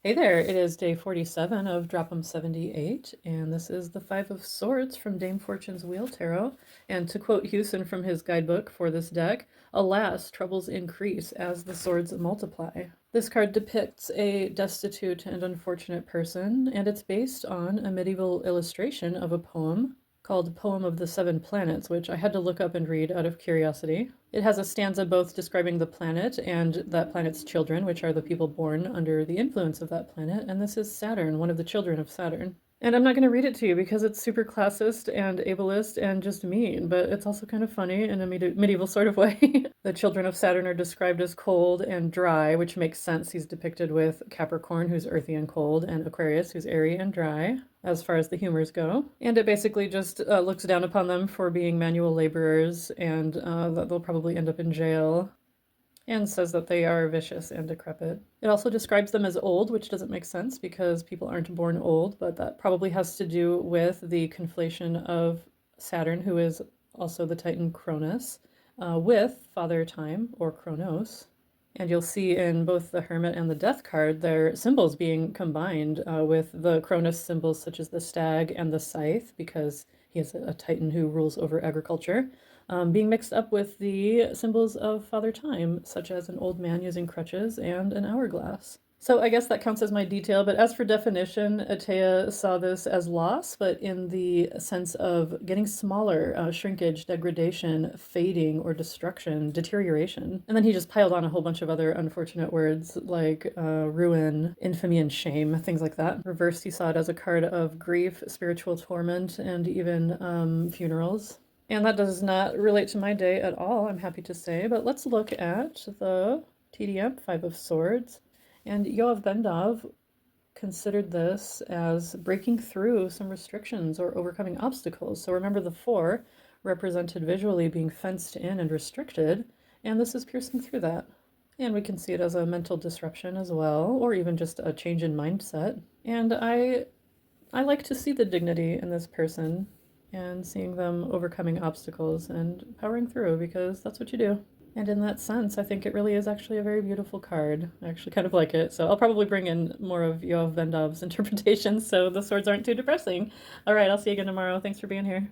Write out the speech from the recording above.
Hey there, it is day 47 of Drop 'em 78, and this is the Five of Swords from Dame Fortune's Wheel Tarot. And to quote Hewson from his guidebook for this deck, alas, troubles increase as the swords multiply. This card depicts a destitute and unfortunate person, and it's based on a medieval illustration of a poem called Poem of the Seven Planets, which I had to look up and read out of curiosity. It has a stanza both describing the planet and that planet's children, which are the people born under the influence of that planet, and this is Saturn, one of the children of Saturn. And I'm not going to read it to you because it's super classist and ableist and just mean, but it's also kind of funny in a medieval sort of way. The children of Saturn are described as cold and dry, which makes sense. He's depicted with Capricorn, who's earthy and cold, and Aquarius, who's airy and dry, as far as the humors go. And it basically just looks down upon them for being manual laborers and that they'll probably end up in jail, and says that they are vicious and decrepit. It also describes them as old, which doesn't make sense because people aren't born old, but that probably has to do with the conflation of Saturn, who is also the Titan Cronus, with Father Time, or Kronos. And you'll see in both the Hermit and the Death card their symbols being combined with the Cronus symbols such as the stag and the scythe, because he is a Titan who rules over agriculture, being mixed up with the symbols of Father Time, such as an old man using crutches and an hourglass. So I guess that counts as my detail, but as for definition, Atea saw this as loss, but in the sense of getting smaller, shrinkage, degradation, fading, or destruction, deterioration. And then he just piled on a whole bunch of other unfortunate words like ruin, infamy, and shame, things like that. Reversed, he saw it as a card of grief, spiritual torment, and even funerals. And that does not relate to my day at all, I'm happy to say, but let's look at the TDM, Five of Swords. And Yoav Bendov considered this as breaking through some restrictions or overcoming obstacles. So remember, the four represented visually being fenced in and restricted, and this is piercing through that. And we can see it as a mental disruption as well, or even just a change in mindset. And I like to see the dignity in this person and seeing them overcoming obstacles and powering through, because that's what you do. And in that sense, I think it really is actually a very beautiful card. I actually kind of like it. So I'll probably bring in more of Yoav Bendov's interpretations so the swords aren't too depressing. All right, I'll see you again tomorrow. Thanks for being here.